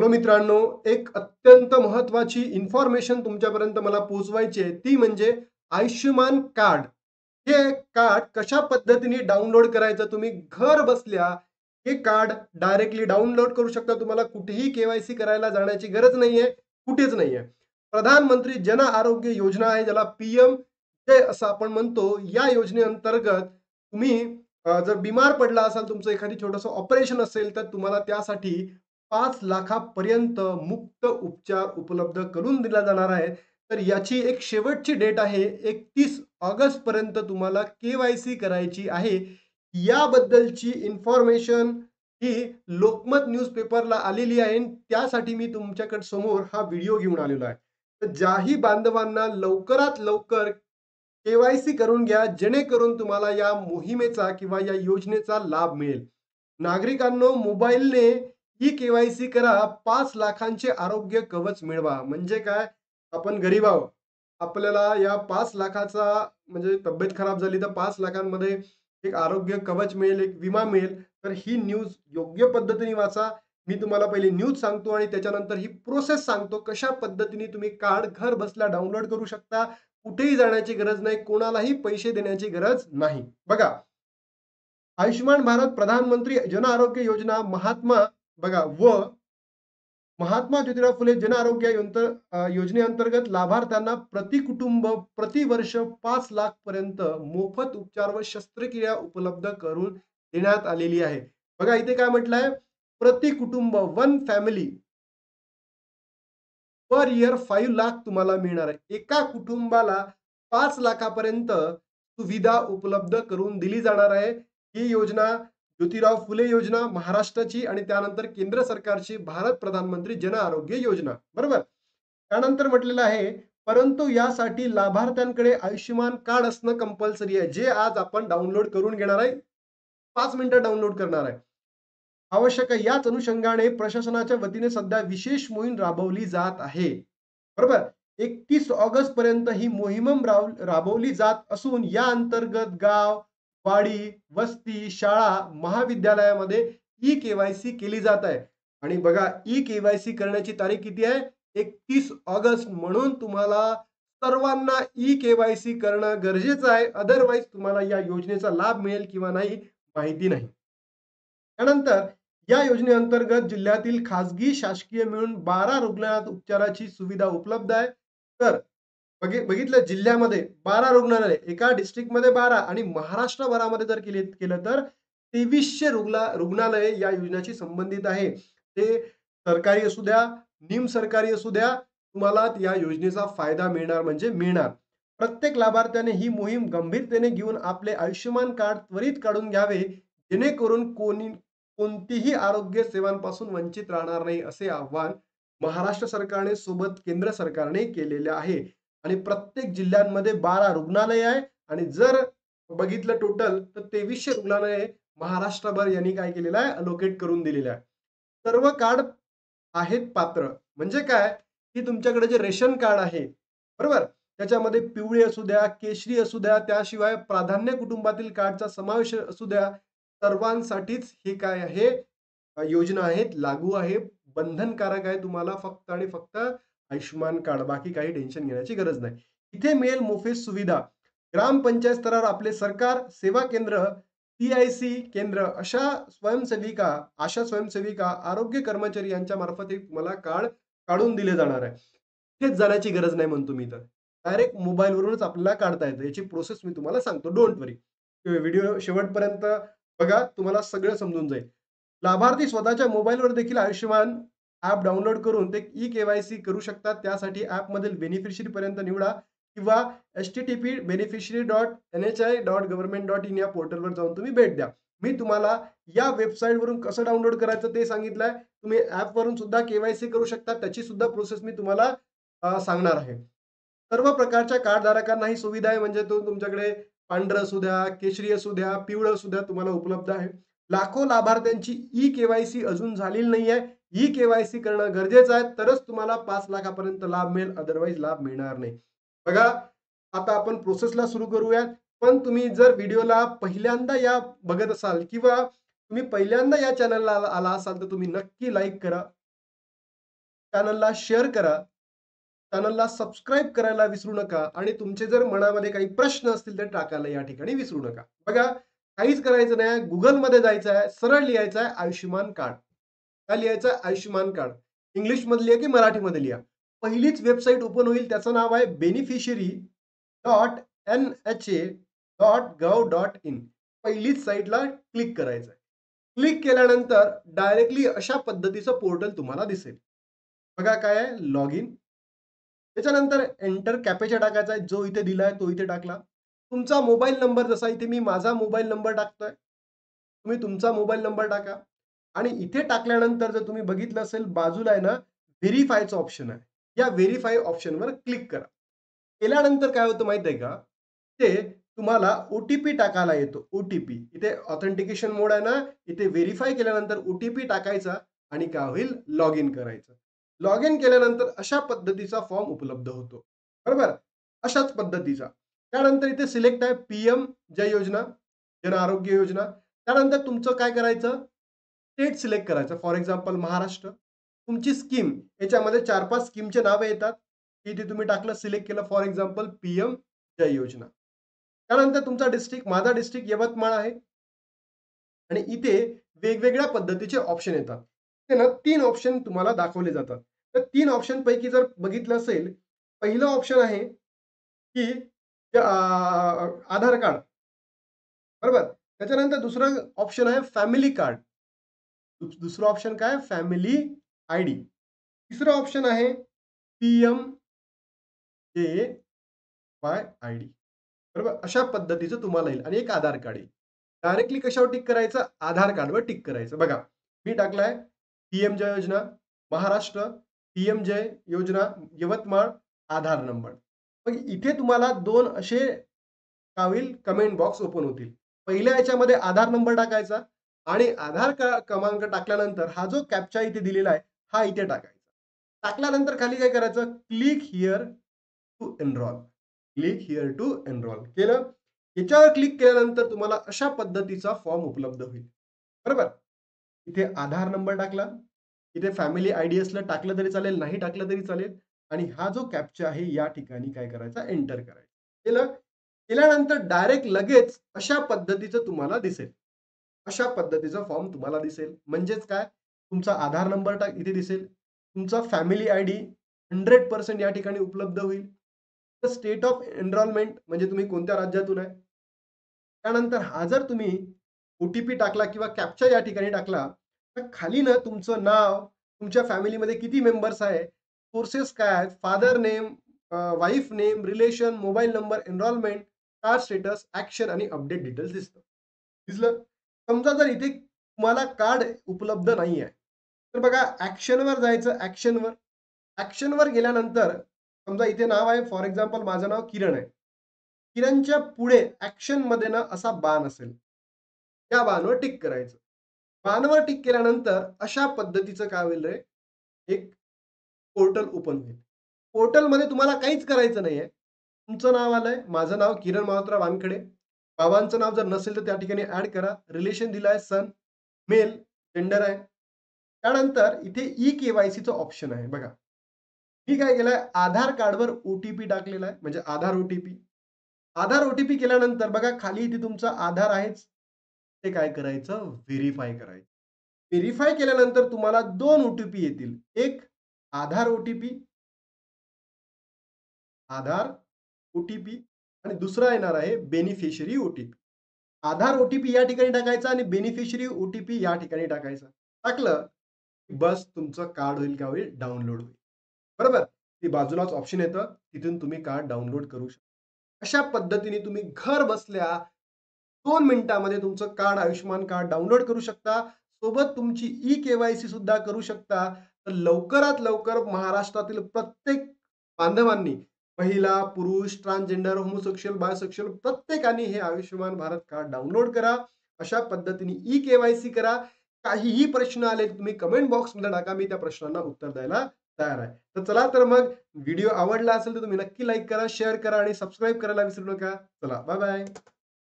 Hello मित्रांनो, एक अत्यंत महत्त्वाची इन्फॉर्मेशन तुमच्यापर्यंत मला पोहोचवायची आहे. ती म्हणजे आयुष्यमान कार्ड. हे कार्ड कशा पद्धतीने डाउनलोड करायचं? तुम्ही घर बसल्या हे कार्ड डायरेक्टली डाउनलोड करू शकता. तुम्हाला कुठेही के-वाय-सी करायला जाण्याची गरज नाहीये, कुठेच नाहीये. प्रधानमंत्री जन आरोग्य योजना आहे, ज्याला पी-एम-जे असं आपण म्हणतो. या योजनेअंतर्गत तुम्ही जर बिमार पडला असाल, तुमचं एखादी छोटंसं ऑपरेशन असेल, तर तुम्हाला त्यासाठी 5 लाखापर्यंत मुक्त उपचार उपलब्ध करून दिला जाणार आहे. तर याची एक शेवटची डेट आहे 31 ऑगस्ट पर्यंत तुम्हाला के-वाय-सी करायची आहे. याबद्दलची इन्फॉर्मेशन ही लोकमत न्यूजपेपरला आलेली आहे. त्यासाठी मी तुमच्याकडे समोर हा व्हिडिओ घेऊन आलेलो आहे. तर ज्याही बांधवांना लवकरात लवकर के-वाय-सी करून घ्या, जेणेकरून तुम्हाला या मोहिमेचा किंवा या योजनेचा लाभ मिळेल. नागरिकांनो, मोबाईलने ही के-वाय-सी करा, 5 लाखांचे आरोग्य कवच मिळवा. म्हणजे काय? आपण गरीब आहोत. आपल्याला या 5 लाखाचा म्हणजे तब्येत खराब झाली तर 5 लाखांमध्ये एक आरोग्य कवच मिळेल, एक विमा मिळेल. तर ही न्यूज योग्य पद्धतीने वाचा. मी तुम्हाला पहिली न्यूज सांगतो आणि त्याच्यानंतर ही प्रोसेस सांगतो, कशा पद्धतीने तुम्ही कार्ड घर बसल्या डाउनलोड करू शकता. कुठेही जाण्याची गरज नाही, कोणालाही पैसे देण्याची गरज नाही. बघा, आयुष्यमान भारत प्रधानमंत्री जन आरोग्य योजना बघा व महात्मा ज्योतिराव फुले जन आरोग्य योजनेअंतर्गत लाभार्थ्यांना प्रति कुटुंब प्रति वर्ष 5 लाख पर्यंत मोफत उपचार व शस्त्रक्रिया उपलब्ध करून देण्यात आलेली आहे. बघा इथे काय म्हटलंय, प्रति कुटुंब one family per year 5 lakh तुम्हाला मिळणार आहे. एका कुटुंबाला 5 लाखापर्यंत सुविधा उपलब्ध करून दिली जाणार आहे. ही योजना ज्योतिराव फुले योजना महाराष्ट्राची आणि त्यानंतर केंद्र सरकारची भारत प्रधानमंत्री जन आरोग्य योजना. बरोबर? त्यानंतर म्हटलेलं आहे, परंतु यासाठी लाभार्थ्यांकडे आयुष्यमान कार्ड असणं कंपल्सरी आहे. जे आज आपण डाउनलोड करून घेणार आहे. 5 मिनिटं डाउनलोड करणार आहे. आवश्यक आहे. याच अनुषंगाने प्रशासनाच्या वतीने सध्या विशेष मोहीम राबवली जात आहे. बरोबर? 31 ऑगस्ट पर्यंत ही मोहीम राबवली जात असून या अंतर्गत गाव, वाडी, वस्ती, शाळा, महाविद्यालयामध्ये ई-के-वाय-सी केली जात आहे. आणि बघा, ई-के-वाय-सी करण्याची तारीख किती आहे? 31 ऑगस्ट. म्हणून तुम्हाला सर्वांना ई-के-वाय-सी करणं गरजेचं आहे. अदरवाईज तुम्हाला या योजनेचा लाभ मिळेल किंवा नाही माहिती नाही. त्यानंतर या योजनेअंतर्गत जिल्ह्यातील खासगी शासकीय मिळून 12 रुग्णालयात उपचाराची सुविधा उपलब्ध आहे. तर बघितलं, जिल्ह्यामध्ये 12 रुग्णालय, एका डिस्ट्रिक्टमध्ये 12 आणि महाराष्ट्रभरामध्ये जर केलं तर 2300 रुग्णालय या योजनेशी संबंधित आहे. ते सरकारी असू द्या, निमसरकारी असू द्या, तुम्हाला या योजनेचा फायदा मिळणार म्हणजे मिळणार. प्रत्येक लाभार्थ्याने ही मोहीम गंभीरतेने घेऊन आपले आयुष्यमान कार्ड त्वरित काढून घ्यावे, जेणेकरून कोणतीही आरोग्य सेवांपासून वंचित राहणार नाही, असे आवाहन महाराष्ट्र सरकारने सोबत केंद्र सरकारने केलेले आहे. आणि प्रत्येक जिल्ह्यांमध्ये 12 रुग्णालय आहे आणि जर बघितलं टोटल तर 2300 रुग्णालय महाराष्ट्रभर यांनी काय केलेलं आहे, अलोकेट करून दिलेलं आहे. सर्व कार्ड आहेत पात्र. म्हणजे काय, की तुमच्याकडे जे रेशन कार्ड आहे, बरोबर? त्याच्यामध्ये पिवळे असू द्या, केशरी असू द्या, त्याशिवाय प्राधान्य कुटुंबातील कार्डचा समावेश असू द्या, सर्वांसाठीच हे काय आहे, योजना आहेत, लागू आहे, बंधनकारक आहे. तुम्हाला फक्त आणि फक्त आयुष्यमान कार्ड, बाकी काही टेन्शन घेण्याची गरज नाही. इथे मिळेल मोफत सुविधा. ग्रामपंचायत स्तरावर आपले सरकार, सेवा केंद्र, सी-आय-सी केंद्र, आशा स्वयंसेविका, आरोग्य कर्मचारी यांच्या मार्फत तुम्हाला कार्ड काढून दिले जाणार आहे. तिथेच जाण्याची गरज नाही म्हणतो मी तर. डायरेक्ट मोबाईलवरूनच आपल्याला काढता येतं. याची प्रोसेस मी तुम्हाला सांगतो. Don't worry. व्हिडिओ शेवटपर्यंत बघा, तुम्हाला सगळं समजून जाईल. लाभार्थी स्वतःच्या मोबाईलवर देखील आयुष्यमान ॲप डाउनलोड करून ते ई-के-वाय-सी करू शकतात. त्यासाठी ॲपमधील बेनिफिशियरी पर्यंत निवडा किंवा http://beneficiary.nhi.government.in या पोर्टलवर जाऊन तुम्ही भेट द्या. मी तुम्हाला या वेबसाईटवरून कसं डाउनलोड करायचं ते सांगितलंय. तुम्ही ॲपवरून सुद्धा के-वाय-सी करू शकता. त्याची सुद्धा प्रोसेस मी तुम्हाला सांगणार आहे. सर्व प्रकारच्या कार्डधारकांना ही सुविधा आहे. म्हणजे तो तुमच्याकडे पांढरं असू द्या, केशरी असू द्या, पिवळं असू द्या, तुम्हाला उपलब्ध आहे. लाखो लाभार्थ्यांची ई-के-वाय-सी अजून झालेली नाहीये. ई-के-वाय-सी करणं गरजेचं आहे. तरच तुम्हाला 5 लाखापर्यंत लाभ मिळेल. अदरवाईज लाभ मिळणार नाही. बघा, आता आपण प्रोसेसला सुरू करूयात. पण तुम्ही जर व्हिडिओला पहिल्यांदा या बघत असाल किंवा तुम्ही पहिल्यांदा या चॅनलला आला असाल, तर तुम्ही नक्की लाईक करा. चॅनलला शेअर करा. चॅनलला सबस्क्राईब करायला विसरू नका आणि तुमचे जर मनामध्ये काही प्रश्न असतील तर टाकायला या ठिकाणी विसरू नका. बघा, काहीच करायचं नाही. Googleमध्ये जायचं आहे. सरळ लिहायचं आहे आयुष्यमान कार्ड. काय लिहायचं आहे? आयुष्यमान कार्ड. इंग्लिशमध्ये लिहा की मराठीमध्ये लिहा. पहिलीच वेबसाईट ओपन होईल. त्याचं नाव आहे beneficiary.nha.gov.in. पहिलीच साईटला क्लिक करायचं आहे. क्लिक केल्यानंतर डायरेक्टली अशा पद्धतीचं पोर्टल तुम्हाला दिसेल. बघा काय आहे? Log in. त्याच्यानंतर एंटर कॅपेचा टाकायचा आहे. जो इथे दिलाय तो इथे टाकला. तुमचा मोबाईल नंबर जसा इथे मी माझा मोबाईल नंबर टाकतोय. तुम्ही तुमचा मोबाईल नंबर टाका आणि इथे टाकल्यानंतर जर तुम्ही बघितलं असेल बाजूला आहे ना व्हेरिफायचं ऑप्शन आहे. या व्हेरिफाय ऑप्शनवर क्लिक करा. केल्यानंतर काय होतं माहिती आहे का? ते तुम्हाला ओ-टी-पी टाकायला येतो. ओ-टी-पी. इथे ऑथेंटिकेशन मोड आहे ना, इथे व्हेरिफाय केल्यानंतर ओ-टी-पी टाकायचा आणि काय होईल? लॉग इन करायचं. लॉग इन केल्यानंतर अशा पद्धतीचा फॉर्म उपलब्ध होतो. बरोबर? अशाच पद्धतीचा. त्यानंतर इथे सिलेक्ट आहे पी-एम जय योजना, जन आरोग्य योजना. त्यानंतर तुमचं काय करायचं? स्टेट सिलेक्ट करायचं. For example Maharashtra. तुमची स्कीम याच्यामध्ये 4-5 स्कीमचे नावे येतात. इथे तुम्ही टाकलं, सिलेक्ट केलं फॉर एक्झाम्पल पी-एम जय योजना. त्यानंतर तुमचा डिस्ट्रिक्ट, माझा डिस्ट्रिक्ट यवतमाळ आहे आणि इथे वेगवेगळ्या पद्धतीचे ऑप्शन येतात. ते ना 3 ऑप्शन तुम्हाला दाखवले जातात. तर 3 ऑप्शन पैकी जर बघितलं असेल, पहिलं ऑप्शन आहे की आधार कार्ड. बरोबर? त्याच्यानंतर दुसरं ऑप्शन आहे फॅमिली कार्ड. दुसरं ऑप्शन काय? Family ID. तिसरं ऑप्शन आहे पी-एम-जे-वाय आयडी. बरोबर? अशा पद्धतीचं तुम्हाला येईल आणि एक आधार कार्ड येईल. डायरेक्टली कशावर टिक करायचं? आधार कार्डवर टिक करायचं. बघा, मी टाकलाय पी-एम-जय योजना, महाराष्ट्र, पी-एम-जय योजना, यवतमाळ, आधार नंबर. मग इथे तुम्हाला 2 असे काय होईल? कमेंट बॉक्स ओपन होतील. पहिल्या याच्यामध्ये आधार नंबर टाकायचा आणि आधार क्रमांक टाकल्यानंतर हा जो कॅप्चा इथे दिलेला आहे, हा इथे टाकायचा. टाकल्यानंतर खाली काय करायचं? Click here to enrol. Click here to enrol केलं. याच्यावर क्लिक केल्यानंतर तुम्हाला अशा पद्धतीचा फॉर्म उपलब्ध होईल. बरोबर? इथे आधार नंबर टाकला. इथे फॅमिली आयडी असलं टाकलं तरी चालेल, नाही टाकलं तरी चालेल आणि हा जो कॅप्चा आहे या ठिकाणी काय करायचा? एंटर करायचा. केलं. केल्यानंतर डायरेक्ट लगेच अशा पद्धतीचं तुम्हाला दिसेल. अशा पद्धतीचा फॉर्म तुम्हाला दिसेल. म्हणजेच काय? तुमचा आधार नंबर इथे दिसेल. तुमचा फॅमिली आयडी 100% या ठिकाणी उपलब्ध होईल. तर स्टेट ऑफ एनरोलमेंट म्हणजे तुम्ही कोणत्या राज्यातून आहे. त्यानंतर हा जर तुम्ही ओ-टी-पी टाकला किंवा कॅप्चा या ठिकाणी टाकला, तर खाली ना तुमचं नाव, तुमच्या फॅमिलीमध्ये किती मेंबर्स आहे, सोर्सेस काय आहेत, father name, wife name, relation, mobile number, enrolment, card status, action आणि अपडेट डिटेल्स दिसतं. दिसलं? समजा जर इथे तुम्हाला कार्ड उपलब्ध नाही आहे, तर बघा ॲक्शनवर जायचं. ॲक्शनवर गेल्यानंतर समजा इथे नाव आहे, फॉर एक्झाम्पल माझं नाव किरण आहे. किरणच्या पुढे ॲक्शनमध्ये ना असा बाण असेल. त्या बाणवर टिक करायचं. बाणवर टिक केल्यानंतर अशा पद्धतीचं काय होईल रे, एक पोर्टल ओपन होईल. पोर्टलमध्ये तुम्हाला काहीच करायचं नाहीये. तुमचं नाव आलंय, माझं नाव किरण मालतराव वानखडे. बाबांचं नाव जर नसेल तर त्या ठिकाणी ॲड करा. रिलेशन दिलाय सन, मेल, जेंडर आहे. त्यानंतर इथे ई-के-वाय-सीचं ऑप्शन आहे बघा. मी काय केलंय, आधार कार्डवर ओ-टी-पी टाकलेला आहे, म्हणजे आधार ओ-टी-पी. आधार ओ-टी-पी केल्यानंतर बघा खाली इथे तुमचा आधार आहेच. ते काय करायचं? व्हेरिफाय करायचं. व्हेरिफाय केल्यानंतर तुम्हाला 2 ओ-टी-पी येतील. एक आधार ओ-टी-पी, आधार ओ-टी-पी आणि दुसरा येणार आहे बेनिफिशियरी ओ-टी-पी. आधार ओ-टी-पी या ठिकाणी टाकायचा आणि बेनिफिशियरी ओ-टी-पी या ठिकाणी टाकायचा. टाकलं, की बस तुमचं कार्ड होईल काय होईल? डाउनलोड होईल. बरोबर? ती बाजूलाच ऑप्शन येतं. तिथून तुम्ही कार्ड डाउनलोड करू शकता. अशा पद्धतीने तुम्ही घर बसल्या 2 मिनिटामध्ये तुमचं कार्ड, आयुष्यमान कार्ड डाउनलोड करू शकता. सोबत तुमची ई-के-वाय-सी सुद्धा करू शकता. तर लवकरात लवकर महाराष्ट्रातील प्रत्येक बांधवांनी, महिला, पुरुष, ट्रान्सजेंडर, होमोसेक्शुअल, बायसेक्शुअल प्रत्येकाने हे आयुष्यमान भारत कार्ड डाउनलोड करा. अशा पद्धतीने ई-के-वाय-सी करा. काहीही प्रश्न आले तर तुम्ही कमेंट बॉक्समध्ये टाका. मी त्या प्रश्नांना उत्तर द्यायला तयार आहे. तर चला तर मग व्हिडिओ आवडला असेल तर तुम्ही नक्की लाईक करा, शेअर करा आणि सबस्क्राईब करायला विसरू नका. चला, बाय बाय.